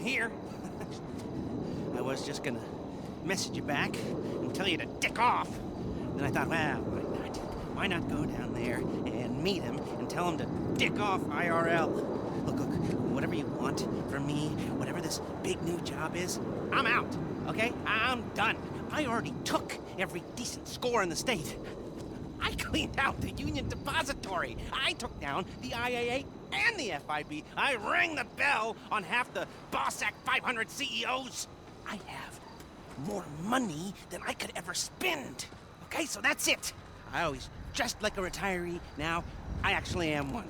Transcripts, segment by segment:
here. I was just gonna message you back and tell you to dick off. Then I thought, well, why not? Why not go down there and meet him and tell him to dick off IRL? Look, whatever you want from me, whatever this big new job is, I'm out, okay? I'm done. I already took every decent score in the state. I cleaned out the Union Depository. I took down the IAA and the FIB. I rang the bell on half the Boss Act 500 CEOs. I have more money than I could ever spend. Okay, so that's it. I always dressed like a retiree. Now, I actually am one.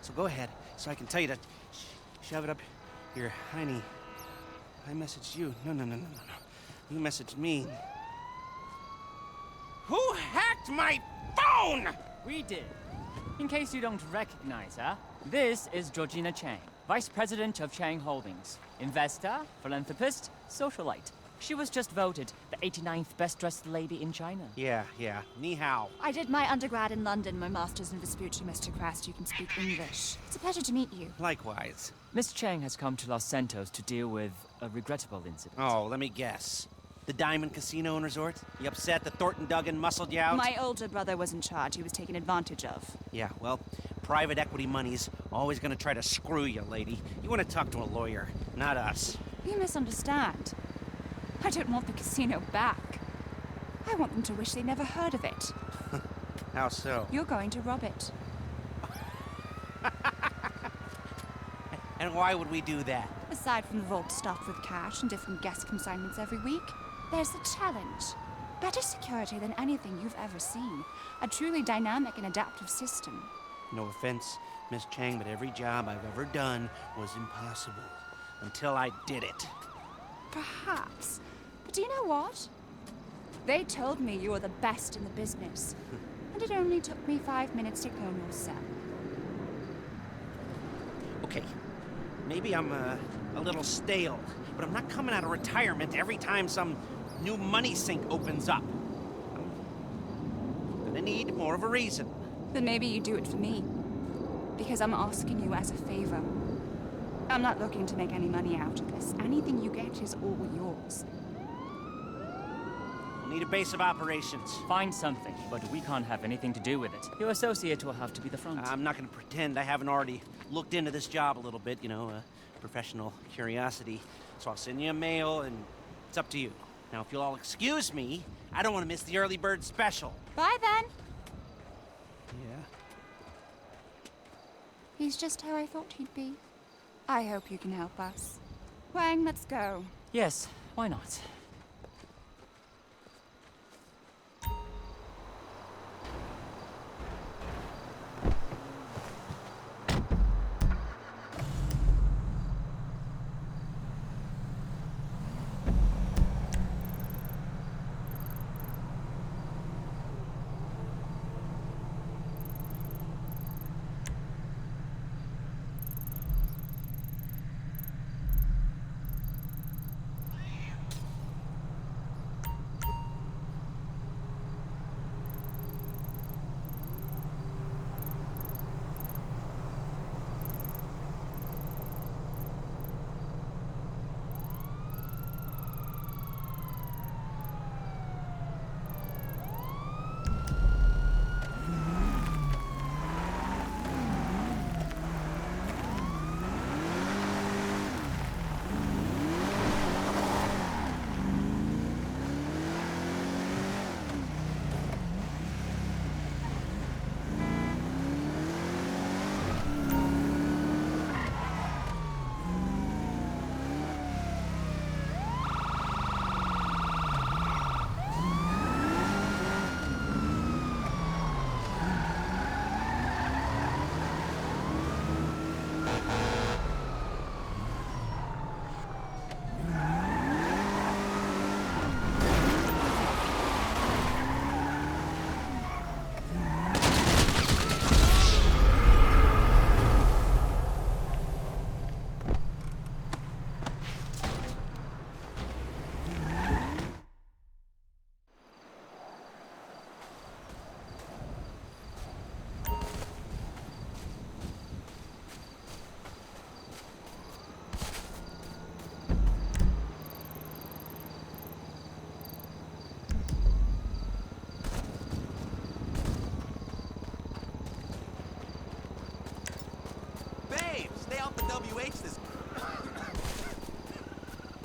So go ahead, so I can tell you to shove it up your hiney. I messaged you. No. You messaged me. Who hacked my phone? We did. In case you don't recognize her, this is Georgina Chang, Vice President of Chang Holdings. Investor, philanthropist, socialite. She was just voted the 89th best-dressed lady in China. Yeah. Ni hao. I did my undergrad in London, my master's in Vespucci, Mr. Crest. You can speak English. It's a pleasure to meet you. Likewise. Miss Chang has come to Los Santos to deal with a regrettable incident. Oh, let me guess. The Diamond Casino and Resort? You upset that Thornton Duggan muscled you out? My older brother was in charge. He was taken advantage of. Yeah, well, private equity money's always gonna try to screw you, lady. You wanna talk to a lawyer, not us. You misunderstand. I don't want the casino back. I want them to wish they never heard of it. How so? You're going to rob it. And why would we do that? Aside from the vault stuffed with cash and different guest consignments every week, there's the challenge. Better security than anything you've ever seen. A truly dynamic and adaptive system. No offense, Miss Chang, but every job I've ever done was impossible. Until I did it. Perhaps. But do you know what? They told me you were the best in the business. And it only took me 5 minutes to clone your cell. Okay, maybe I'm a little stale, but I'm not coming out of retirement every time some new money sink opens up. I'm gonna need more of a reason. Then maybe you do it for me. Because I'm asking you as a favor. I'm not looking to make any money out of this. Anything you get is all yours. We'll need a base of operations. Find something, but we can't have anything to do with it. Your associate will have to be the front. I'm not gonna pretend I haven't already looked into this job a little bit, you know, professional curiosity. So I'll send you a mail, and it's up to you. Now, if you'll all excuse me, I don't want to miss the early bird special. Bye then. Yeah? He's just how I thought he'd be. I hope you can help us. Wang, let's go. Yes, why not?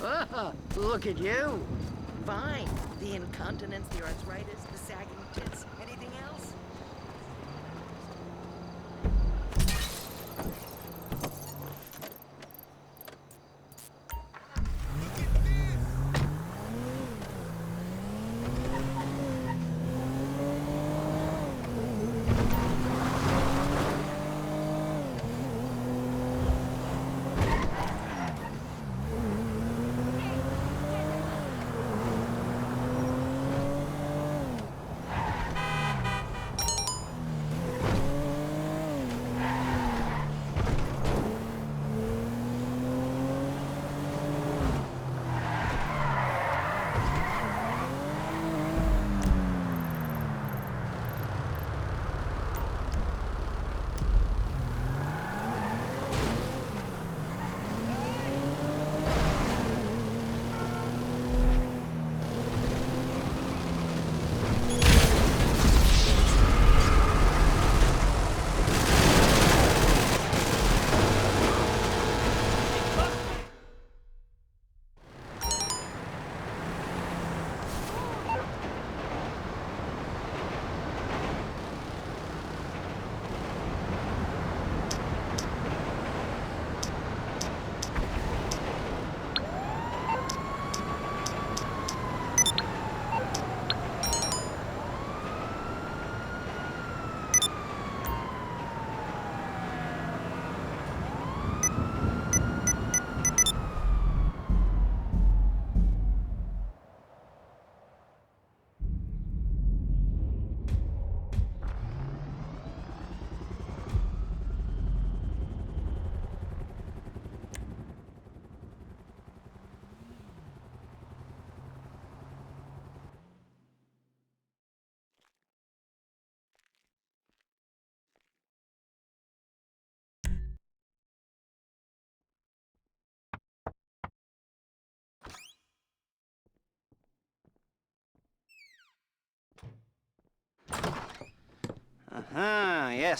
Oh, look at you. Fine. The incontinence, the arthritis, the sagging tits. Anything else?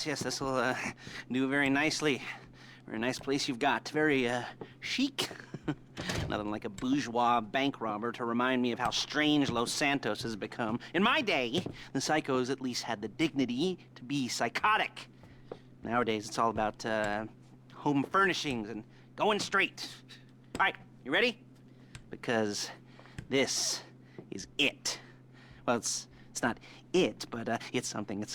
Yes, this'll do very nicely. Very nice place you've got. Very chic. Nothing like a bourgeois bank robber to remind me of how strange Los Santos has become. In my day, the psychos at least had the dignity to be psychotic. Nowadays, it's all about home furnishings and going straight. All right, you ready? Because this is it. Well, it's not it, but it's something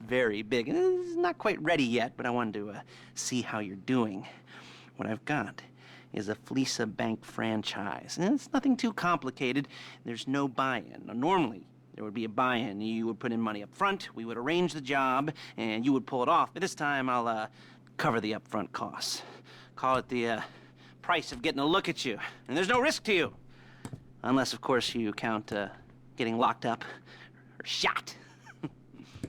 very big. It's not quite ready yet, but I wanted to see how you're doing. What I've got is a Fleesa Bank franchise. And it's nothing too complicated. There's no buy-in. Now, normally, there would be a buy-in. You would put in money up front, we would arrange the job, and you would pull it off. But this time, I'll cover the upfront costs. Call it the price of getting a look at you. And there's no risk to you. Unless, of course, you count getting locked up or shot.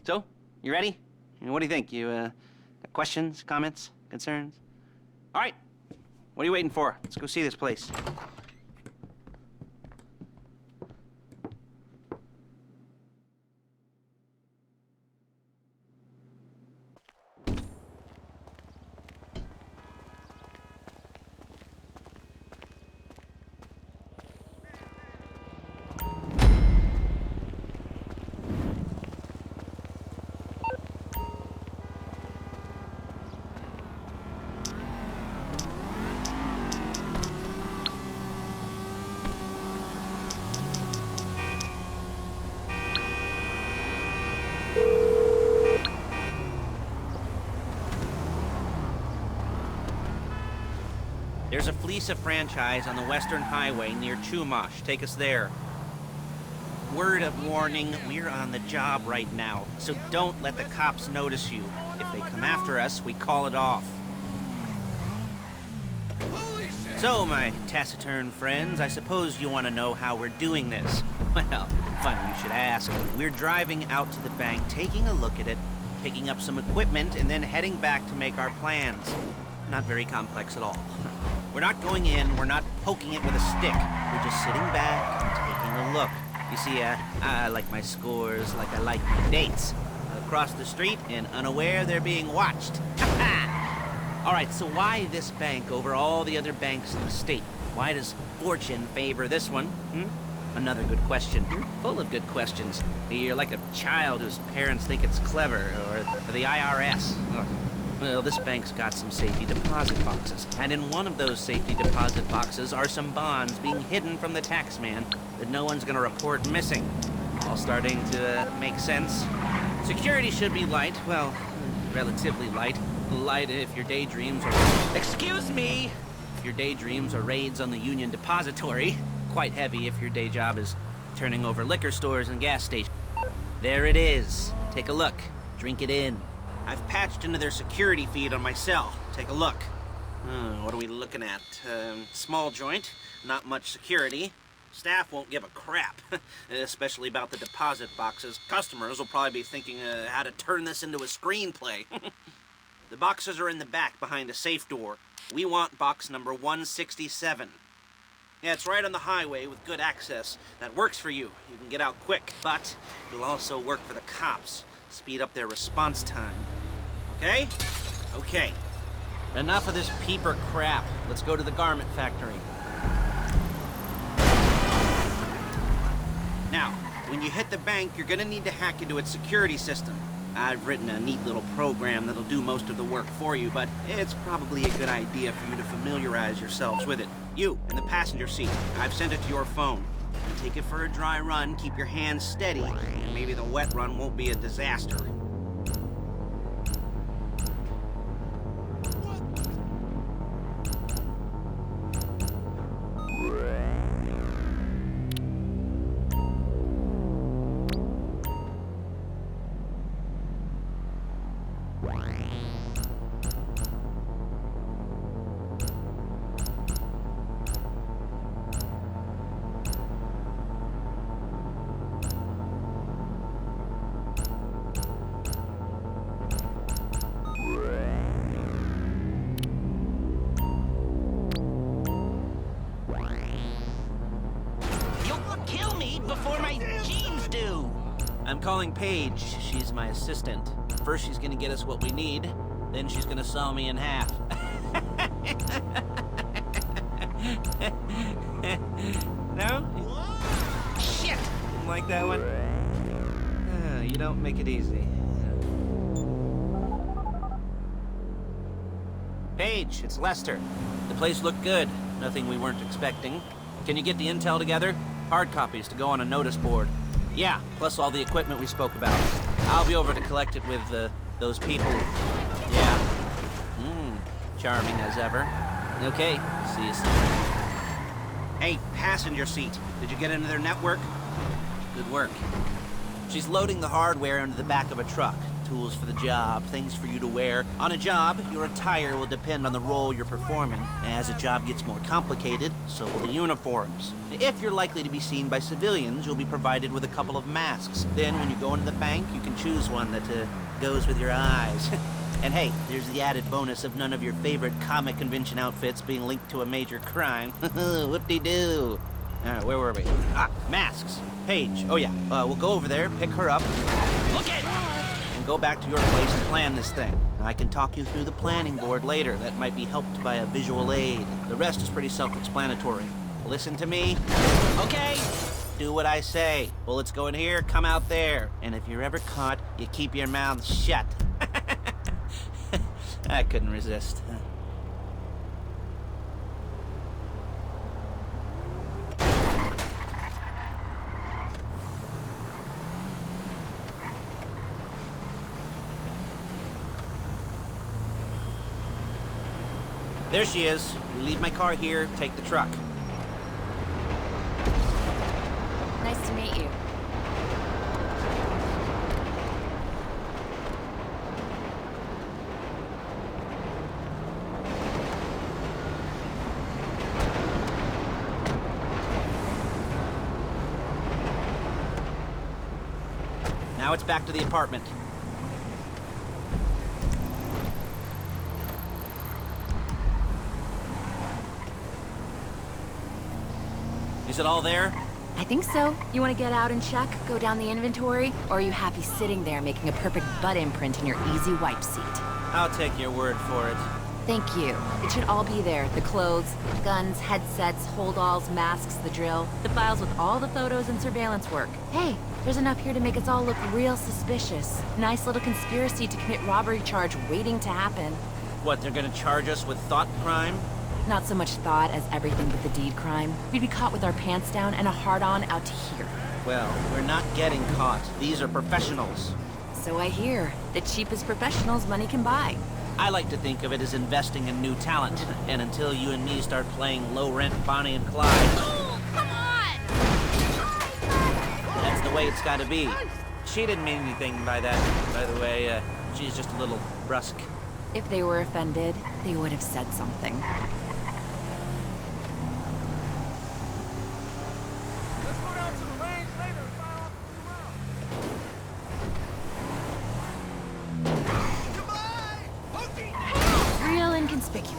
So, you ready? What do you think? You got questions, comments, concerns? All right. What are you waiting for? Let's go see this place. There's a Fleesa franchise on the Western Highway near Chumash. Take us there. Word of warning, we're on the job right now, so don't let the cops notice you. If they come after us, we call it off. So, my taciturn friends, I suppose you want to know how we're doing this. Well, funny you should ask. We're driving out to the bank, taking a look at it, picking up some equipment, and then heading back to make our plans. Not very complex at all. We're not going in, we're not poking it with a stick. We're just sitting back and taking a look. You see, I like my scores like I like my dates. Across the street and unaware they're being watched. All right, so why this bank over all the other banks in the state? Why does fortune favor this one? Another good question. Full of good questions. You're like a child whose parents think it's clever, or the IRS. Ugh. Well, this bank's got some safety deposit boxes, and in one of those safety deposit boxes are some bonds being hidden from the tax man that no one's gonna report missing. All starting to make sense. Security should be light, well, relatively light. Light if your daydreams are... Excuse me! If your daydreams are raids on the Union Depository. Quite heavy if your day job is turning over liquor stores and gas stations. There it is. Take a look. Drink it in. I've patched into their security feed on my cell. Take a look. What are we looking at? Small joint, not much security. Staff won't give a crap, especially about the deposit boxes. Customers will probably be thinking how to turn this into a screenplay. The boxes are in the back behind a safe door. We want box number 167. Yeah, it's right on the highway with good access. That works for you. You can get out quick, but it'll also work for the cops. Speed up their response time. Okay? Okay. Enough of this peeper crap. Let's go to the garment factory. Now, when you hit the bank, you're gonna need to hack into its security system. I've written a neat little program that'll do most of the work for you, but it's probably a good idea for you to familiarize yourselves with it. You, in the passenger seat, I've sent it to your phone. Take it for a dry run, keep your hands steady, and maybe the wet run won't be a disaster. I'm calling Paige. She's my assistant. First she's gonna get us what we need, then she's gonna saw me in half. No? Shit! Didn't like that one? You don't make it easy. Paige, it's Lester. The place looked good. Nothing we weren't expecting. Can you get the intel together? Hard copies to go on a notice board. Yeah, plus all the equipment we spoke about. I'll be over to collect it with, those people. Yeah. Charming as ever. Okay, see you soon. Hey, passenger seat. Did you get into their network? Good work. She's loading the hardware into the back of a truck. Tools for the job, things for you to wear. On a job, your attire will depend on the role you're performing. As a job gets more complicated, so will the uniforms. If you're likely to be seen by civilians, you'll be provided with a couple of masks. Then when you go into the bank, you can choose one that goes with your eyes. And hey, there's the added bonus of none of your favorite comic convention outfits being linked to a major crime. Whoop-de-doo. All right, where were we? Masks. Paige. Oh yeah, we'll go over there, pick her up. Look it! And go back to your place and plan this thing. I can talk you through the planning board later. That might be helped by a visual aid. The rest is pretty self-explanatory. Listen to me. Okay? Do what I say. Bullets go in here, come out there. And if you're ever caught, you keep your mouth shut. I couldn't resist. There she is. We leave my car here, take the truck. Nice to meet you. Now it's back to the apartment. Is it all there? I think so. You want to get out and check, go down the inventory, or are you happy sitting there making a perfect butt imprint in your easy wipe seat? I'll take your word for it. Thank you. It should all be there. The clothes, guns, headsets, holdalls, masks, the drill. The files with all the photos and surveillance work. Hey, there's enough here to make us all look real suspicious. Nice little conspiracy to commit robbery charge waiting to happen. What, they're gonna charge us with thought crime? Not so much thought as everything but the deed crime. We'd be caught with our pants down and a hard-on out to here. Well, we're not getting caught. These are professionals. So I hear. The cheapest professionals money can buy. I like to think of it as investing in new talent. And until you and me start playing low-rent Bonnie and Clyde... Oh, come on! That's the way it's gotta be. She didn't mean anything by that, by the way. She's just a little brusque. If they were offended, they would have said something. Real inconspicuous.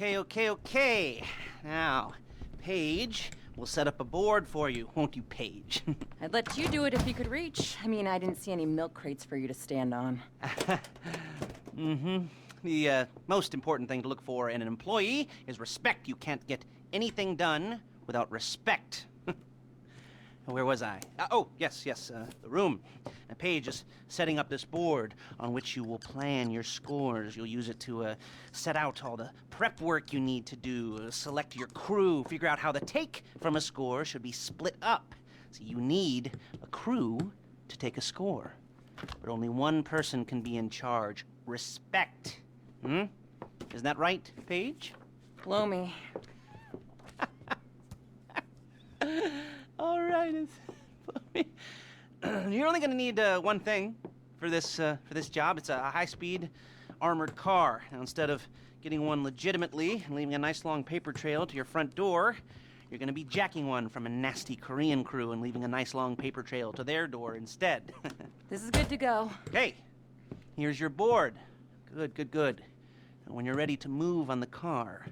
Okay. Now, Paige, we'll set up a board for you, won't you, Paige? I'd let you do it if you could reach. I mean, I didn't see any milk crates for you to stand on. The most important thing to look for in an employee is respect. You can't get anything done without respect. Where was I? Yes, the room. Now, Paige is setting up this board on which you will plan your scores. You'll use it to set out all the prep work you need to do, select your crew, figure out how the take from a score should be split up. So you need a crew to take a score. But only one person can be in charge. Respect. Isn't that right, Paige? Blow me. All right. You're only going to need one thing for this job. It's a high-speed armored car. Now, instead of getting one legitimately and leaving a nice long paper trail to your front door, you're going to be jacking one from a nasty Korean crew and leaving a nice long paper trail to their door instead. This is good to go. Okay, here's your board. Good. And when you're ready to move on the car,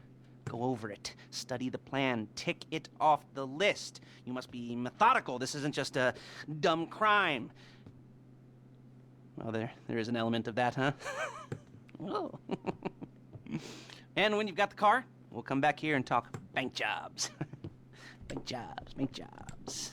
go over it, study the plan, tick it off the list. You must be methodical. This isn't just a dumb crime. Well, there is an element of that, huh? Oh. And when you've got the car, we'll come back here and talk bank jobs. Bank jobs.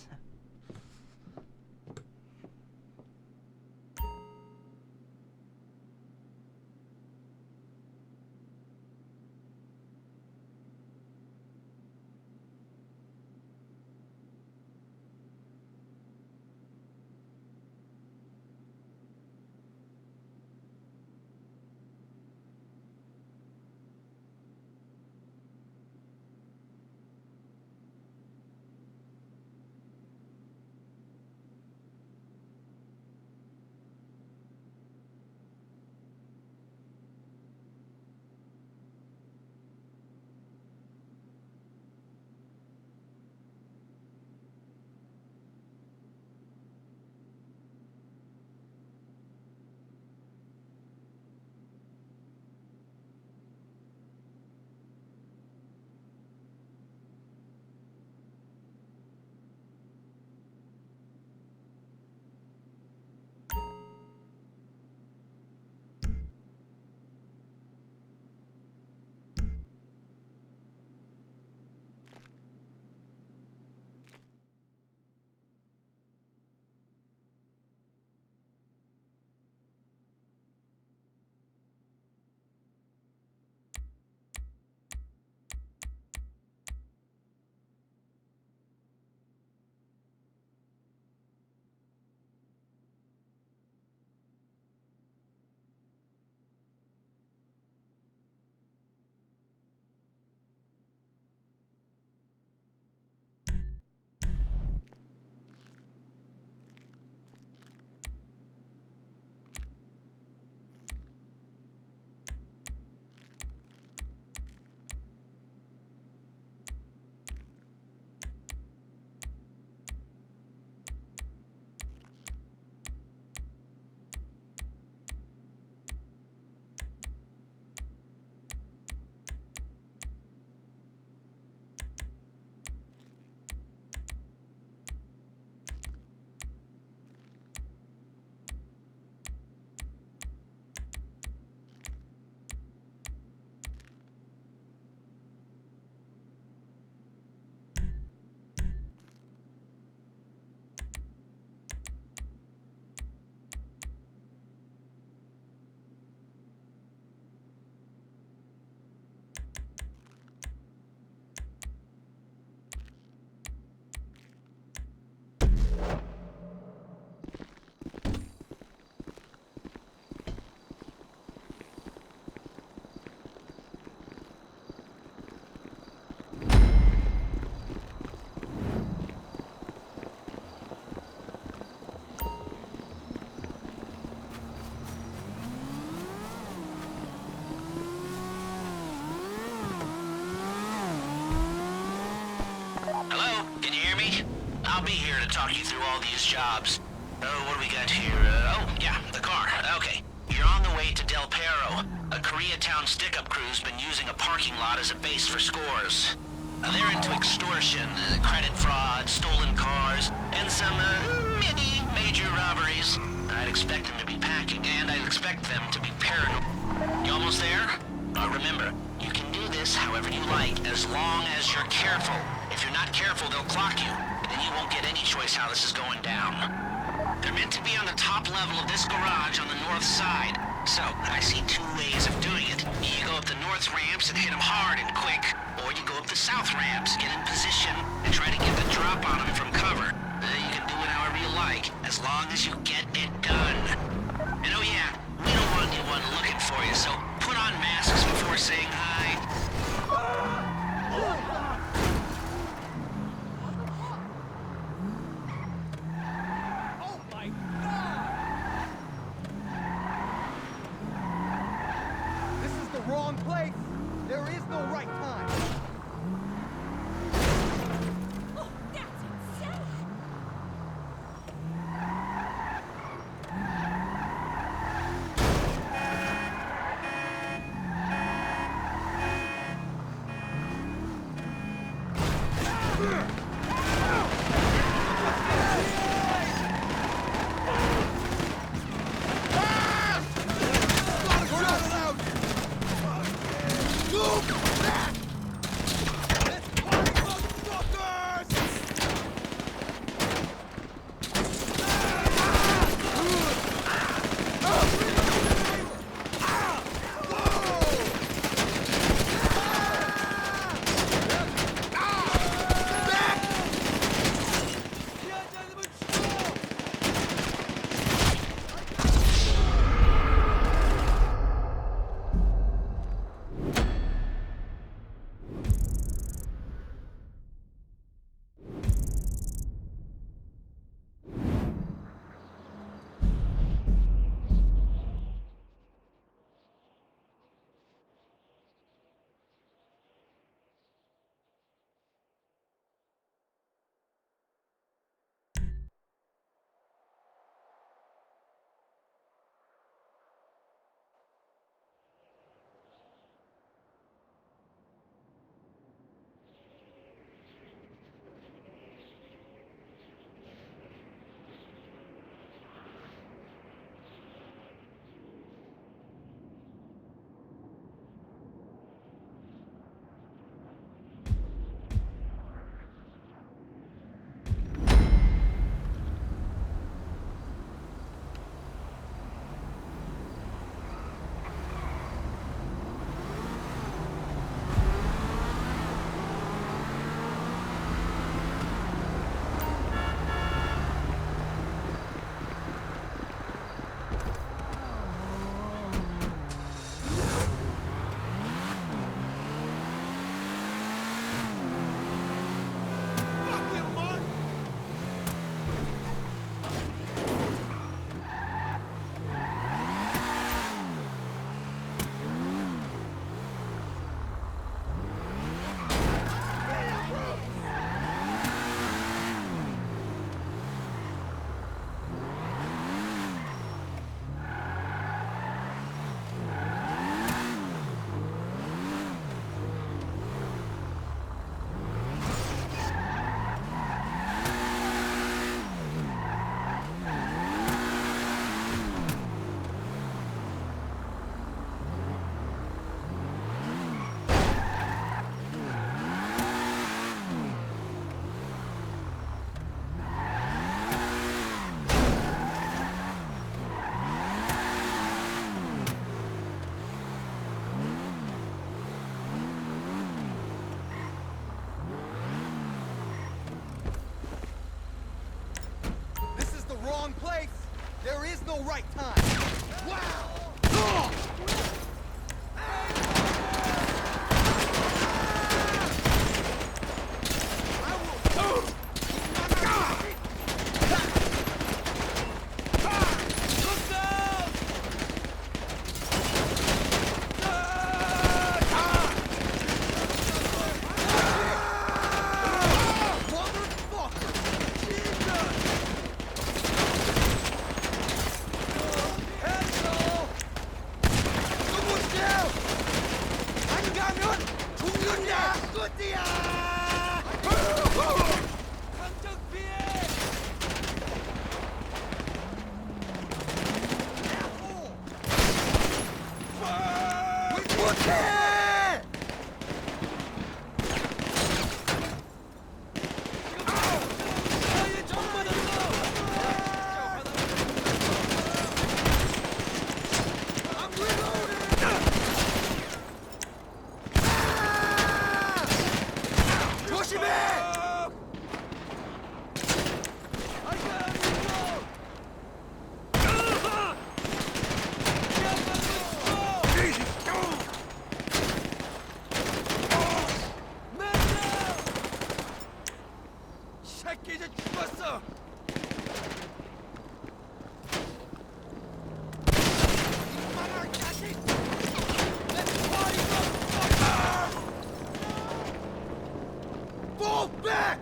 Can you hear me? I'll be here to talk you through all these jobs. Oh, what do we got here? Oh, yeah, the car. Okay. You're on the way to Del Perro. A Koreatown stick-up crew's been using a parking lot as a base for scores. They're into extortion, credit fraud, stolen cars, and some, major robberies. I'd expect them to be packing, and I'd expect them to be paranoid. You almost there? Remember, you can do this however you like, as long as you're careful. If you're not careful, they'll clock you, and then you won't get any choice how this is going down. They're meant to be on the top level of this garage on the north side. So, I see two ways of doing it. You go up the north ramps and hit them hard and quick, or you go up the south ramps, get in position, and try to get the drop on them from cover. You can do it however you like, as long as you get it done. And oh yeah, we don't want anyone looking for you, so put on masks before saying hi. Wrong place. There is no right time. Oh, that's insane! Wrong place. There is no right time. Wow! it! I'm reloading! Push him in! I gotta reload! 새끼 이제 죽었어! 이만한 자식! 내 파이가 Fall back!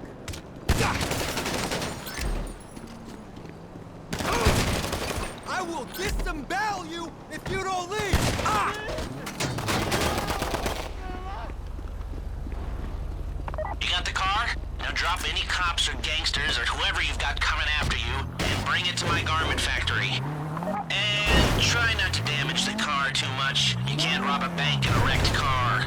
I will disembowel you if you don't leave! You got the car? Now drop any cops or gangsters or whoever you've got coming after you and bring it to my garment factory. And try not to damage the car too much. You can't rob a bank in a wrecked car.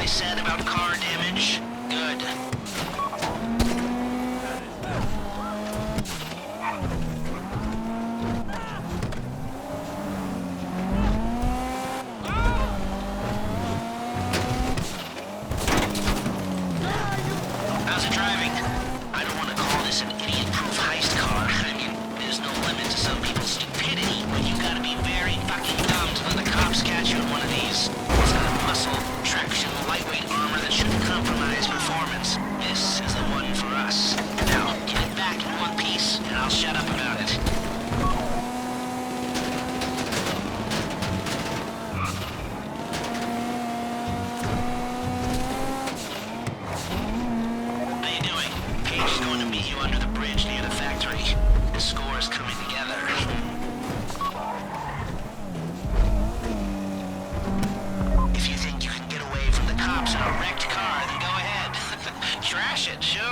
Said about car damage? Good. How's it driving? I don't want to call this an idiot-proof heist car. I mean, there's no limit to some people's stupidity, but you gotta be very fucking dumb to let the cops catch you in one of these. It's got a muscle, traction, lightweight armor that shouldn't compromise performance. This is the one for us. Now, get it back in one piece, and I'll shut up about it. How you doing? Paige is going to meet you under the bridge near the factory. The score is coming together. If you think you can get away from the cops in a wrecked car, then go ahead. Trash it, sure.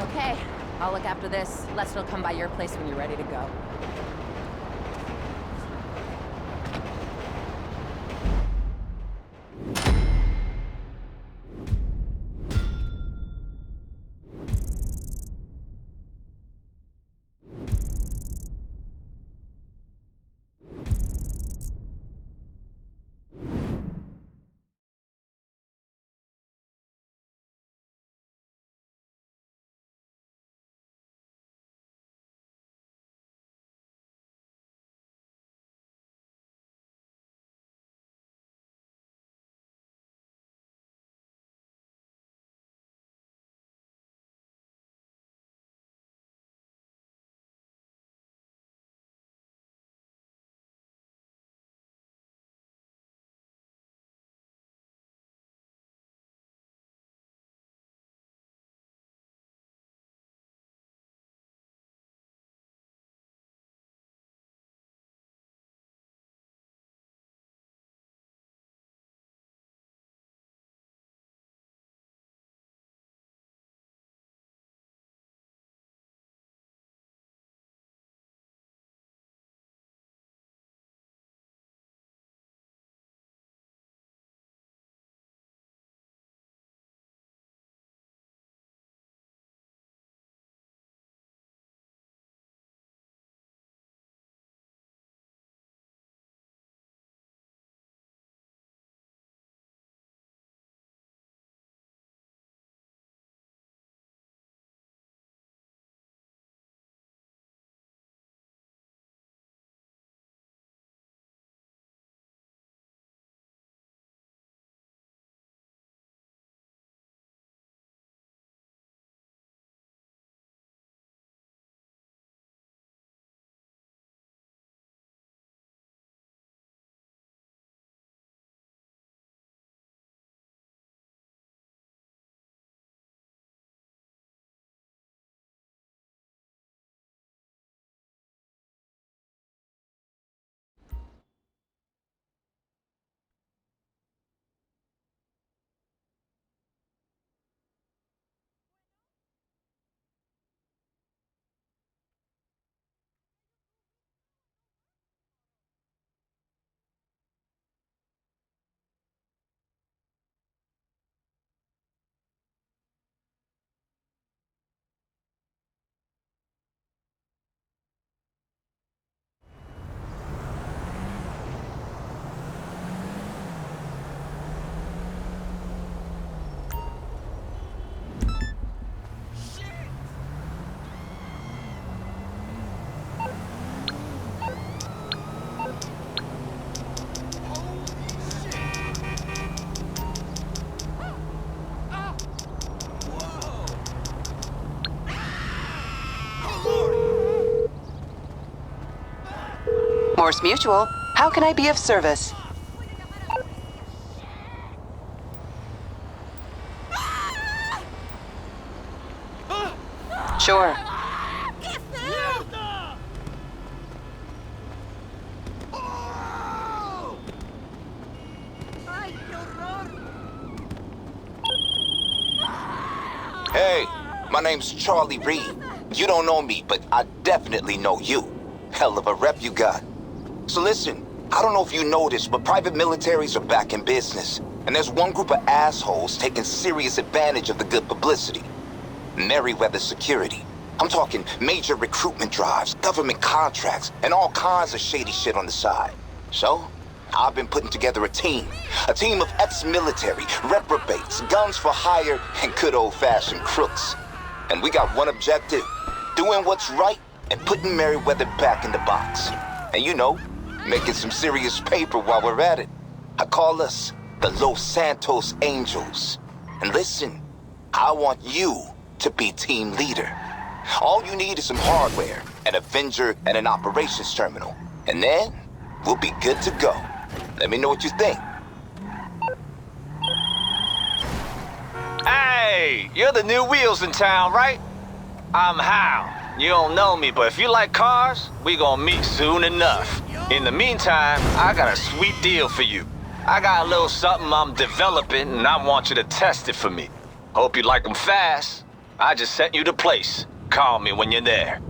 Okay, I'll look after this. Lester will come by your place when you're ready to go. Norse Mutual. How can I be of service? Sure. Hey, my name's Charlie Reed. You don't know me, but I definitely know you. Hell of a rep you got. So listen, I don't know if you noticed, but private militaries are back in business. And there's one group of assholes taking serious advantage of the good publicity. Merryweather Security. I'm talking major recruitment drives, government contracts, and all kinds of shady shit on the side. So, I've been putting together a team of ex-military, reprobates, guns for hire, and good old-fashioned crooks. And we got one objective, doing what's right and putting Merryweather back in the box. And you know, making some serious paper while we're at it. I call us the Los Santos Angels. And listen, I want you to be team leader. All you need is some hardware, an Avenger, and an operations terminal. And then, we'll be good to go. Let me know what you think. Hey, you're the new wheels in town, right? I'm Hal. You don't know me, but if you like cars, we gonna meet soon enough. In the meantime, I got a sweet deal for you. I got a little something I'm developing, and I want you to test it for me. Hope you like them fast. I just sent you the place. Call me when you're there.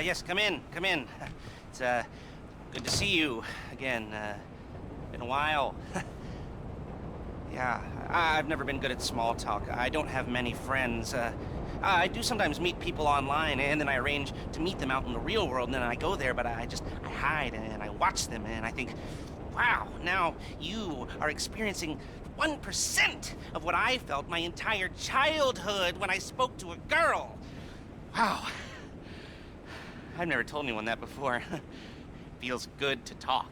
Yes, come in, come in. It's, good to see you again. Been a while. Yeah, I've never been good at small talk. I don't have many friends. I do sometimes meet people online, and then I arrange to meet them out in the real world, and then I go there, but I hide, and I watch them, and I think, wow, now you are experiencing 1% of what I felt my entire childhood when I spoke to a girl. Wow. I've never told anyone that before. Feels good to talk.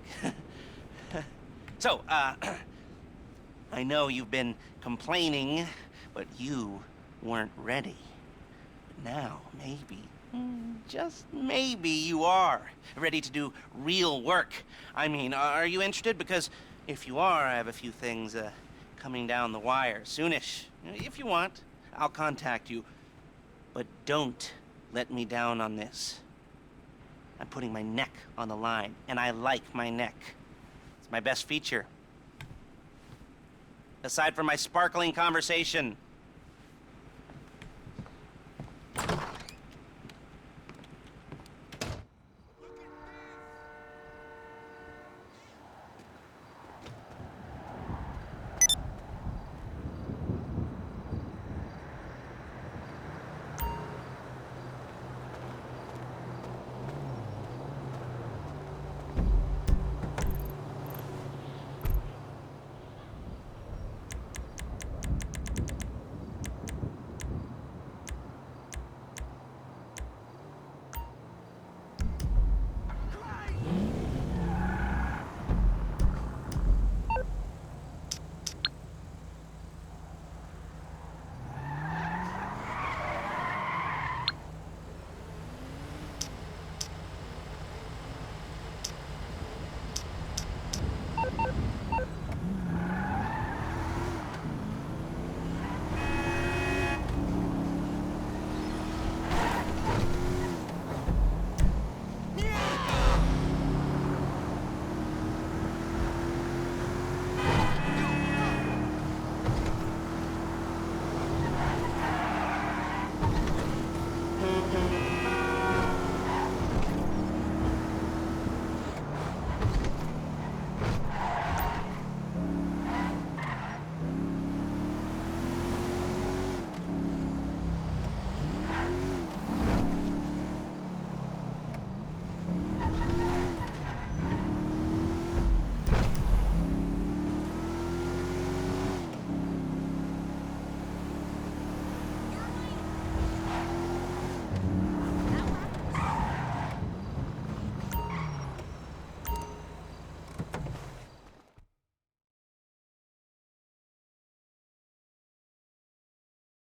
So, I know you've been complaining, but you weren't ready. But now, maybe, just maybe you are ready to do real work. I mean, are you interested? Because if you are, I have a few things coming down the wire soonish. If you want, I'll contact you. But don't let me down on this. I'm putting my neck on the line, and I like my neck. It's my best feature. Aside from my sparkling conversation.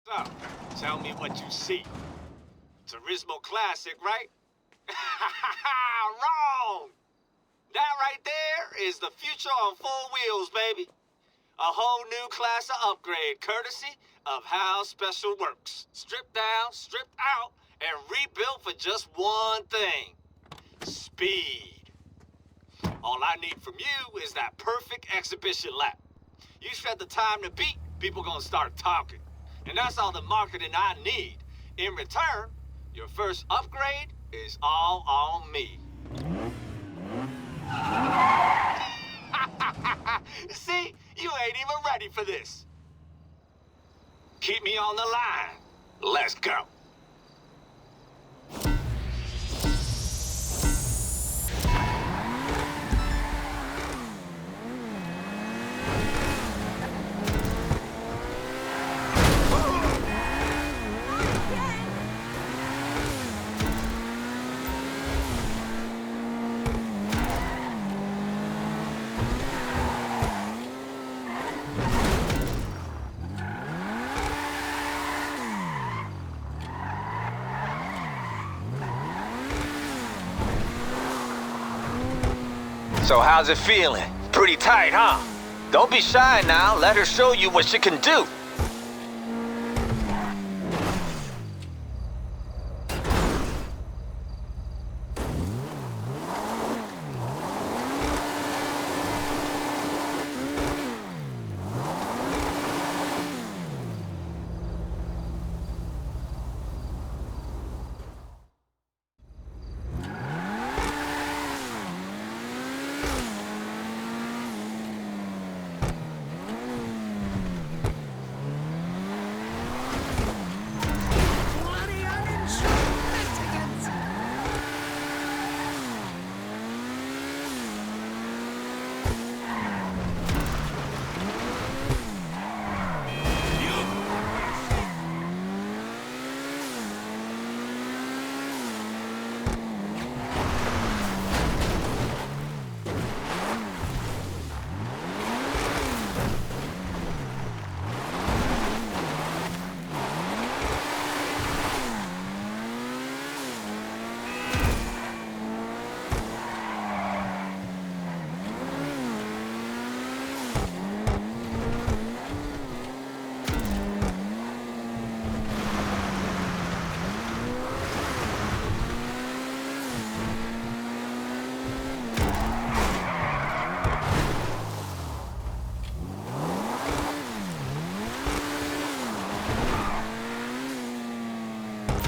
So, tell me what you see. Turismo Classic, right? Wrong! That right there is the future on 4 wheels, baby. A whole new class of upgrade, courtesy of how Special works. Stripped down, stripped out, and rebuilt for just one thing. Speed. All I need from you is that perfect exhibition lap. You set the time to beat, people gonna start talking. And that's all the marketing I need. In return, your first upgrade is all on me. See? You ain't even ready for this. Keep me on the line. Let's go. So how's it feeling? Pretty tight, huh? Don't be shy now. Let her show you what she can do.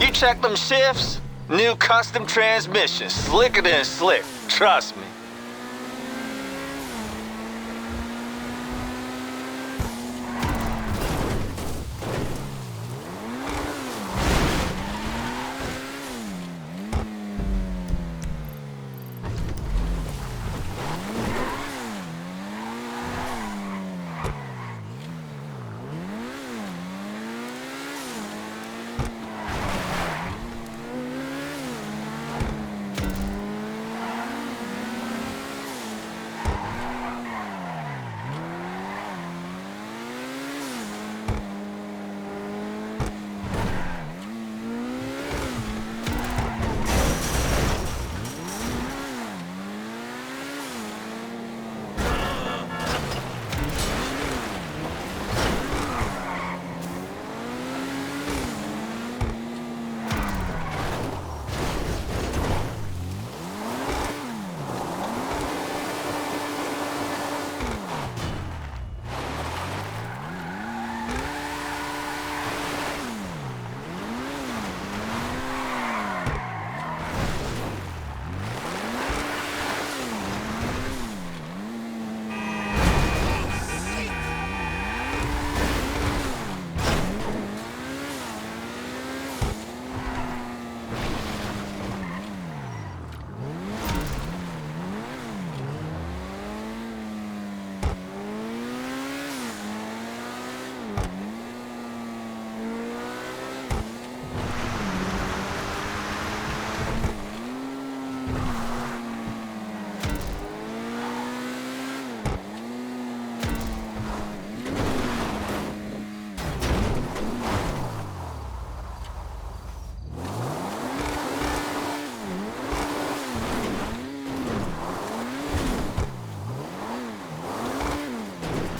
You check them shifts? New custom transmission, slicker than slick, trust me.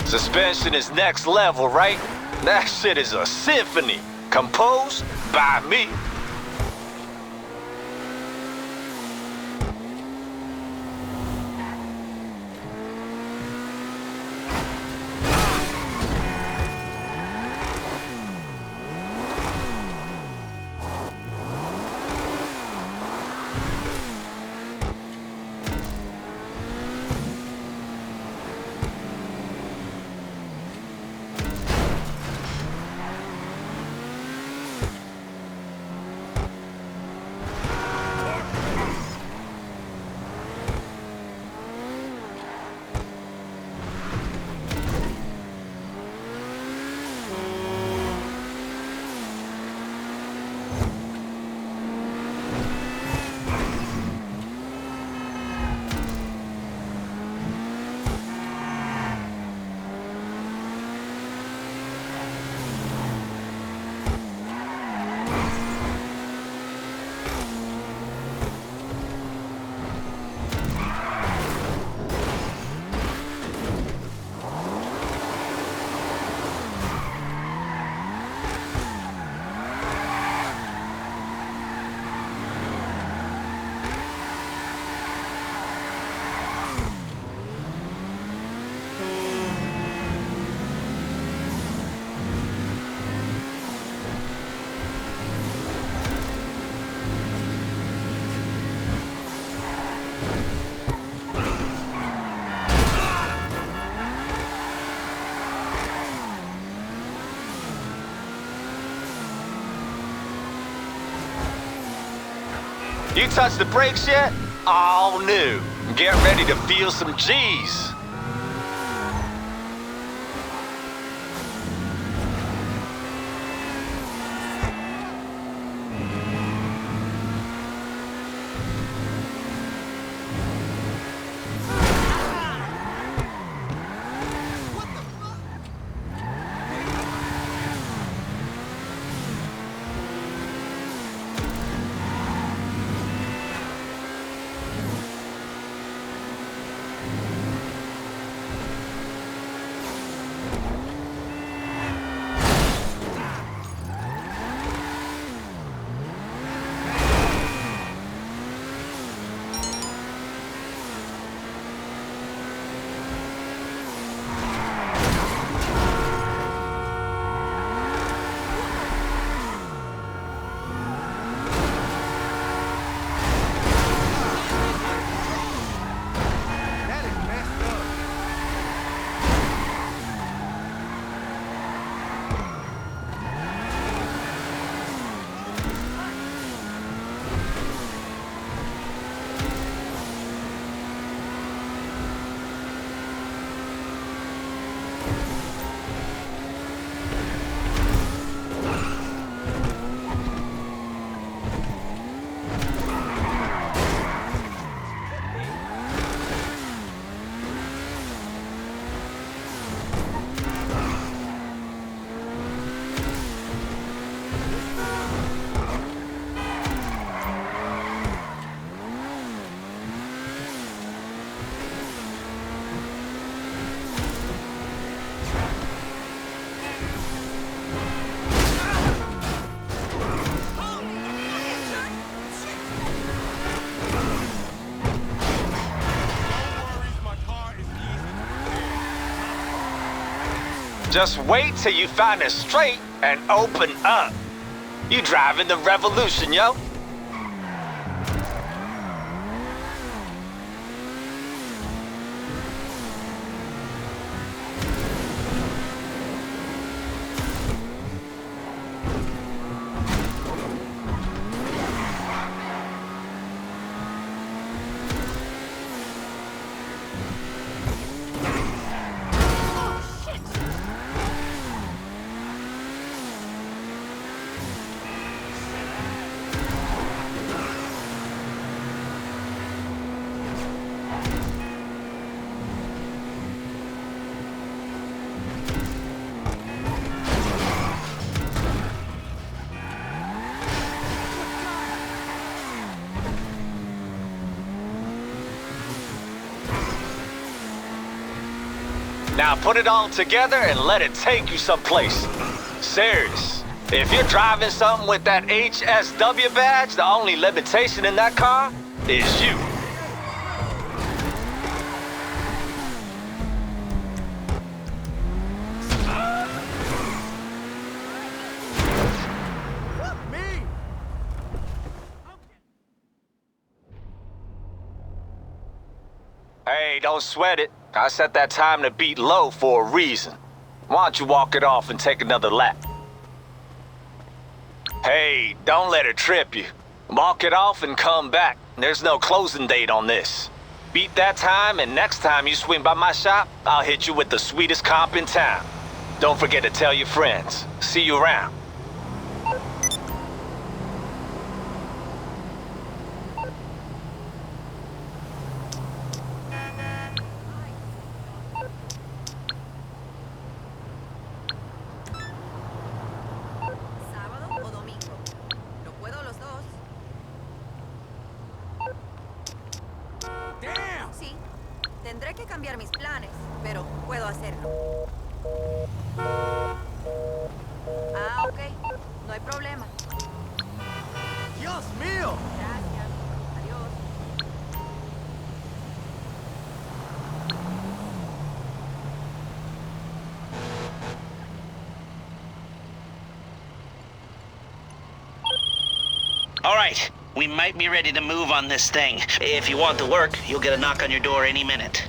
Suspension is next level, right? That shit is a symphony, composed by me. You touch the brakes yet? All new. Get ready to feel some G's. Just wait till you find a straight and open up. You driving the revolution, yo. Now put it all together and let it take you someplace. Serious. If you're driving something with that HSW badge, the only limitation in that car is you. Me! Hey, don't sweat it. I set that time to beat low for a reason. Why don't you walk it off and take another lap? Hey, don't let it trip you. Walk it off and come back. There's no closing date on this. Beat that time, and next time you swing by my shop, I'll hit you with the sweetest comp in town. Don't forget to tell your friends. See you around. ¿Sábado o domingo? No puedo los dos. Damn! Sí, tendré que cambiar mis planes, pero puedo hacerlo. Ah, ok. No hay problema. Dios mío! Gracias. Adiós. All right, we might be ready to move on this thing. If you want to work, you'll get a knock on your door any minute.